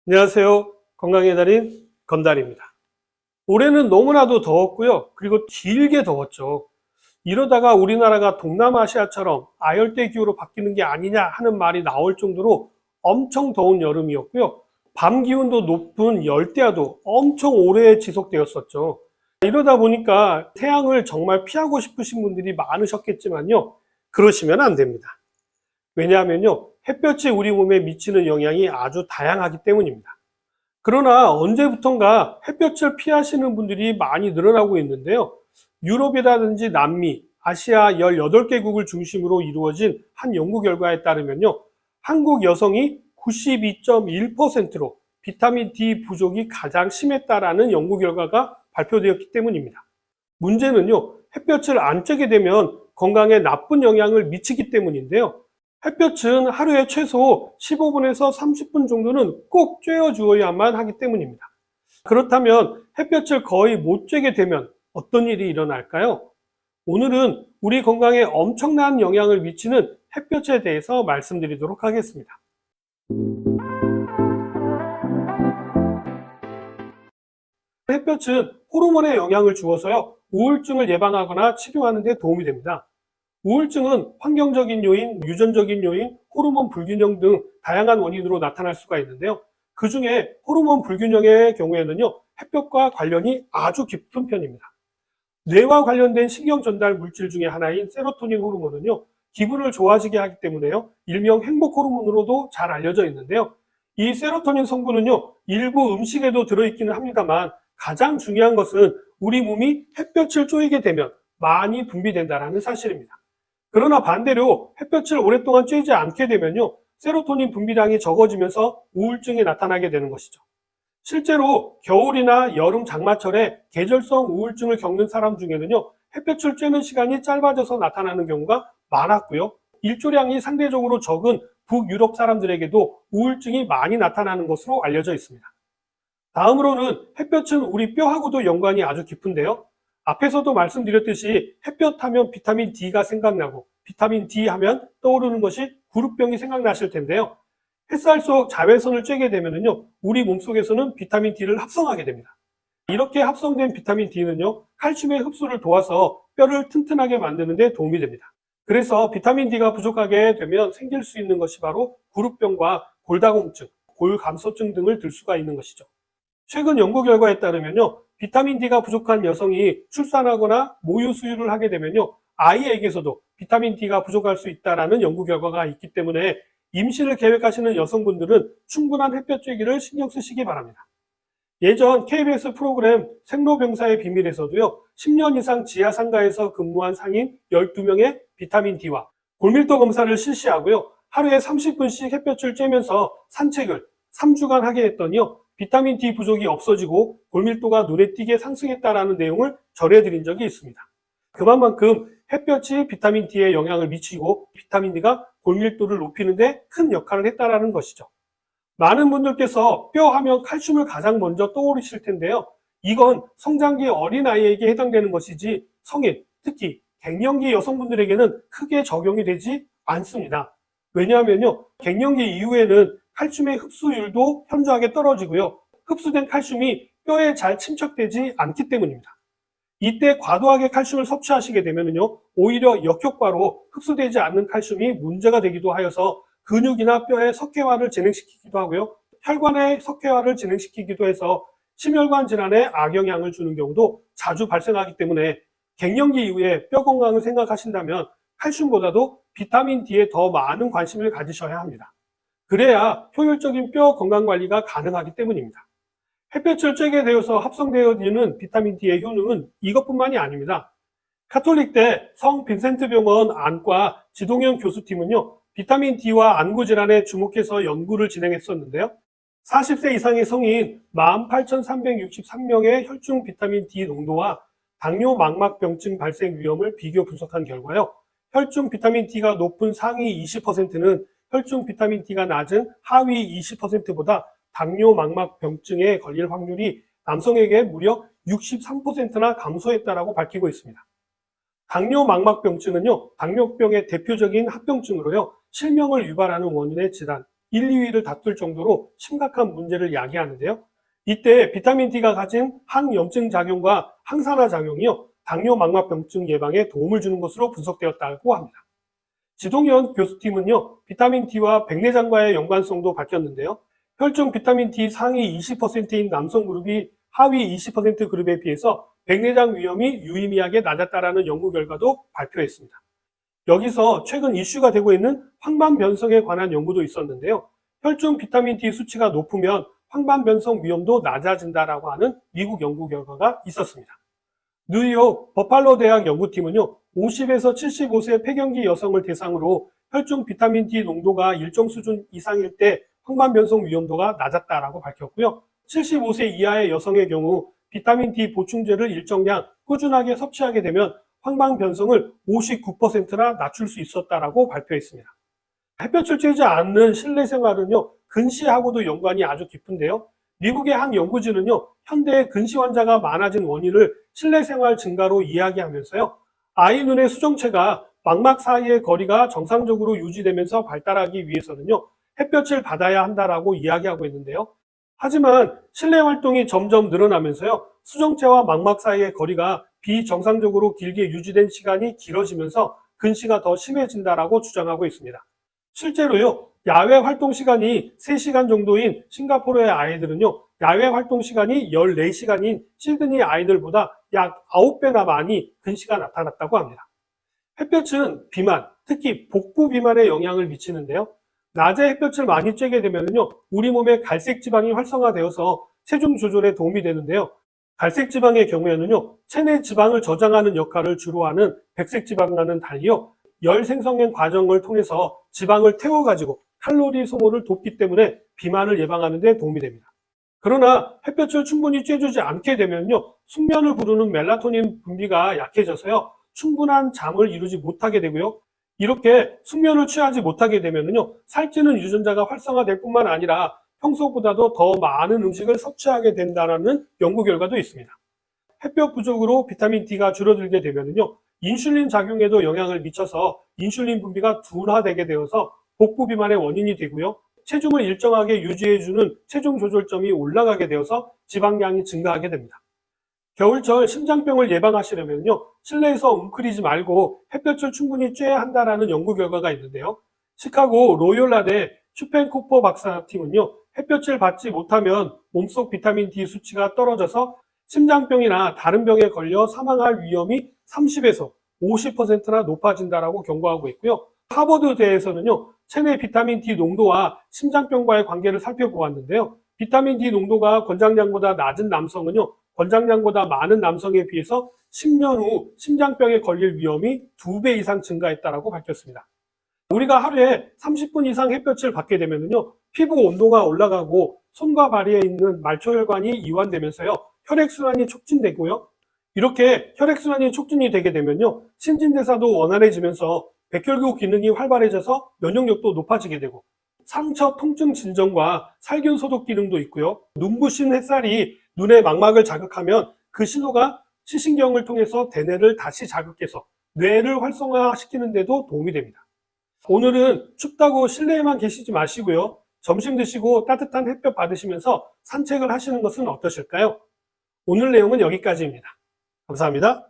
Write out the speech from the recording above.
안녕하세요. 건강의 달인 건달입니다. 올해는 너무나도 더웠고요. 그리고 길게 더웠죠. 이러다가 우리나라가 동남아시아처럼 아열대 기후로 바뀌는 게 아니냐 하는 말이 나올 정도로 엄청 더운 여름이었고요. 밤 기온도 높은 열대야도 엄청 오래 지속되었었죠. 이러다 보니까 태양을 정말 피하고 싶으신 분들이 많으셨겠지만요. 그러시면 안 됩니다. 왜냐하면요. 햇볕이 우리 몸에 미치는 영향이 아주 다양하기 때문입니다. 그러나 언제부턴가 햇볕을 피하시는 분들이 많이 늘어나고 있는데요. 유럽이라든지 남미, 아시아 18개국을 중심으로 이루어진 한 연구 결과에 따르면요. 한국 여성이 92.1%로 비타민 D 부족이 가장 심했다라는 연구 결과가 발표되었기 때문입니다. 문제는요. 햇볕을 안 쬐게 되면 건강에 나쁜 영향을 미치기 때문인데요. 햇볕은 하루에 최소 15분에서 30분 정도는 꼭 쬐어 주어야만 하기 때문입니다. 그렇다면 햇볕을 거의 못 쬐게 되면 어떤 일이 일어날까요? 오늘은 우리 건강에 엄청난 영향을 미치는 햇볕에 대해서 말씀드리도록 하겠습니다. 햇볕은 호르몬에 영향을 주어서요, 우울증을 예방하거나 치료하는 데 도움이 됩니다. 우울증은 환경적인 요인, 유전적인 요인, 호르몬 불균형 등 다양한 원인으로 나타날 수가 있는데요. 그 중에 호르몬 불균형의 경우에는요, 햇볕과 관련이 아주 깊은 편입니다. 뇌와 관련된 신경 전달 물질 중에 하나인 세로토닌 호르몬은요, 기분을 좋아지게 하기 때문에요, 일명 행복 호르몬으로도 잘 알려져 있는데요. 이 세로토닌 성분은요, 일부 음식에도 들어있기는 합니다만 가장 중요한 것은 우리 몸이 햇볕을 쬐게 되면 많이 분비된다는 사실입니다. 그러나 반대로 햇볕을 오랫동안 쬐지 않게 되면요, 세로토닌 분비량이 적어지면서 우울증이 나타나게 되는 것이죠. 실제로 겨울이나 여름 장마철에 계절성 우울증을 겪는 사람 중에는요, 햇볕을 쬐는 시간이 짧아져서 나타나는 경우가 많았고요. 일조량이 상대적으로 적은 북유럽 사람들에게도 우울증이 많이 나타나는 것으로 알려져 있습니다. 다음으로는 햇볕은 우리 뼈하고도 연관이 아주 깊은데요. 앞에서도 말씀드렸듯이 햇볕 하면 비타민 D가 생각나고 비타민 D 하면 떠오르는 것이 구루병이 생각나실 텐데요. 햇살 속 자외선을 쬐게 되면요, 우리 몸속에서는 비타민 D를 합성하게 됩니다. 이렇게 합성된 비타민 D는요, 칼슘의 흡수를 도와서 뼈를 튼튼하게 만드는 데 도움이 됩니다. 그래서 비타민 D가 부족하게 되면 생길 수 있는 것이 바로 구루병과 골다공증, 골감소증 등을 들 수가 있는 것이죠. 최근 연구 결과에 따르면요, 비타민 D가 부족한 여성이 출산하거나 모유 수유를 하게 되면요, 아이에게서도 비타민 D가 부족할 수 있다는 연구 결과가 있기 때문에 임신을 계획하시는 여성분들은 충분한 햇볕 쬐기를 신경 쓰시기 바랍니다. 예전 KBS 프로그램 생로병사의 비밀에서도요, 10년 이상 지하 상가에서 근무한 상인 12명의 비타민 D와 골밀도 검사를 실시하고요, 하루에 30분씩 햇볕을 쬐면서 산책을 3주간 하게 했더니요, 비타민 D 부족이 없어지고 골밀도가 눈에 띄게 상승했다라는 내용을 전해드린 적이 있습니다. 그만큼 햇볕이 비타민 D에 영향을 미치고 비타민 D가 골밀도를 높이는 데 큰 역할을 했다라는 것이죠. 많은 분들께서 뼈 하면 칼슘을 가장 먼저 떠오르실 텐데요. 이건 성장기 어린아이에게 해당되는 것이지 성인, 특히 갱년기 여성분들에게는 크게 적용이 되지 않습니다. 왜냐하면요, 갱년기 이후에는 칼슘의 흡수율도 현저하게 떨어지고요, 흡수된 칼슘이 뼈에 잘 침착되지 않기 때문입니다. 이때 과도하게 칼슘을 섭취하시게 되면요, 오히려 역효과로 흡수되지 않는 칼슘이 문제가 되기도 하여서 근육이나 뼈의 석회화를 진행시키기도 하고요, 혈관의 석회화를 진행시키기도 해서 심혈관 질환에 악영향을 주는 경우도 자주 발생하기 때문에 갱년기 이후에 뼈 건강을 생각하신다면 칼슘보다도 비타민 D에 더 많은 관심을 가지셔야 합니다. 그래야 효율적인 뼈 건강 관리가 가능하기 때문입니다. 햇볕을 쬐게 되어서 합성되어지는 비타민 D의 효능은 이것뿐만이 아닙니다. 카톨릭대 성 빈센트 병원 안과 지동현 교수팀은요, 비타민 D와 안구 질환에 주목해서 연구를 진행했었는데요. 40세 이상의 성인 18,363명의 혈중 비타민 D 농도와 당뇨 망막병증 발생 위험을 비교 분석한 결과요, 혈중 비타민 D가 높은 상위 20%는 혈중 비타민 D가 낮은 하위 20%보다 당뇨 망막병증에 걸릴 확률이 남성에게 무려 63%나 감소했다라고 밝히고 있습니다. 당뇨 망막병증은요, 당뇨병의 대표적인 합병증으로요, 실명을 유발하는 원인의 질환, 1, 2위를 다툴 정도로 심각한 문제를 야기하는데요. 이때 비타민 D가 가진 항염증 작용과 항산화 작용이요, 당뇨 망막병증 예방에 도움을 주는 것으로 분석되었다고 합니다. 지동현 교수팀은요, 비타민 D와 백내장과의 연관성도 밝혔는데요. 혈중 비타민 D 상위 20%인 남성 그룹이 하위 20% 그룹에 비해서 백내장 위험이 유의미하게 낮았다라는 연구 결과도 발표했습니다. 여기서 최근 이슈가 되고 있는 황반변성에 관한 연구도 있었는데요. 혈중 비타민 D 수치가 높으면 황반변성 위험도 낮아진다라고 하는 미국 연구 결과가 있었습니다. 뉴욕 버팔로 대학 연구팀은요, 50에서 75세 폐경기 여성을 대상으로 혈중 비타민 D 농도가 일정 수준 이상일 때 황반변성 위험도가 낮았다라고 밝혔고요. 75세 이하의 여성의 경우 비타민 D 보충제를 일정량 꾸준하게 섭취하게 되면 황반변성을 59%나 낮출 수 있었다라고 발표했습니다. 햇볕을 쬐지 않는 실내 생활은요, 근시하고도 연관이 아주 깊은데요. 미국의 한 연구진은요, 현대의 근시 환자가 많아진 원인을 실내 생활 증가로 이야기하면서요, 아이 눈의 수정체가 망막 사이의 거리가 정상적으로 유지되면서 발달하기 위해서는요, 햇볕을 받아야 한다라고 이야기하고 있는데요. 하지만 실내 활동이 점점 늘어나면서요, 수정체와 망막 사이의 거리가 비정상적으로 길게 유지된 시간이 길어지면서 근시가 더 심해진다라고 주장하고 있습니다. 실제로요, 야외 활동 시간이 3시간 정도인 싱가포르의 아이들은요, 야외 활동 시간이 14시간인 시드니 아이들보다 약 9배나 많이 근시가 나타났다고 합니다. 햇볕은 비만, 특히 복부 비만에 영향을 미치는데요. 낮에 햇볕을 많이 쬐게 되면요, 우리 몸의 갈색 지방이 활성화되어서 체중 조절에 도움이 되는데요. 갈색 지방의 경우에는요, 체내 지방을 저장하는 역할을 주로 하는 백색 지방과는 달리요, 열 생성의 과정을 통해서 지방을 태워가지고 칼로리 소모를 돕기 때문에 비만을 예방하는 데 도움이 됩니다. 그러나 햇볕을 충분히 쬐주지 않게 되면요, 숙면을 부르는 멜라토닌 분비가 약해져서요, 충분한 잠을 이루지 못하게 되고요. 이렇게 숙면을 취하지 못하게 되면요, 살찌는 유전자가 활성화될 뿐만 아니라 평소보다도 더 많은 음식을 섭취하게 된다는 연구 결과도 있습니다. 햇볕 부족으로 비타민 D가 줄어들게 되면요, 인슐린 작용에도 영향을 미쳐서 인슐린 분비가 둔화되게 되어서 복부 비만의 원인이 되고요. 체중을 일정하게 유지해주는 체중 조절점이 올라가게 되어서 지방량이 증가하게 됩니다. 겨울철 심장병을 예방하시려면요, 실내에서 웅크리지 말고 햇볕을 충분히 쬐야 한다는 연구 결과가 있는데요. 시카고 로욜라대 슈펜코퍼 박사팀은요, 햇볕을 받지 못하면 몸속 비타민 D 수치가 떨어져서 심장병이나 다른 병에 걸려 사망할 위험이 30에서 50%나 높아진다라고 경고하고 있고요. 하버드대에서는요, 체내 비타민 D 농도와 심장병과의 관계를 살펴보았는데요. 비타민 D 농도가 권장량보다 낮은 남성은요, 권장량보다 많은 남성에 비해서 10년 후 심장병에 걸릴 위험이 2배 이상 증가했다고 밝혔습니다. 우리가 하루에 30분 이상 햇볕을 받게 되면요, 피부 온도가 올라가고 손과 발에 있는 말초혈관이 이완되면서요, 혈액순환이 촉진되고요. 이렇게 혈액순환이 촉진이 되게 되면요, 신진대사도 원활해지면서 백혈구 기능이 활발해져서 면역력도 높아지게 되고, 상처 통증 진정과 살균 소독 기능도 있고요. 눈부신 햇살이 눈의 망막을 자극하면 그 신호가 시신경을 통해서 대뇌를 다시 자극해서 뇌를 활성화시키는 데도 도움이 됩니다. 오늘은 춥다고 실내에만 계시지 마시고요, 점심 드시고 따뜻한 햇볕 받으시면서 산책을 하시는 것은 어떠실까요? 오늘 내용은 여기까지입니다. 감사합니다.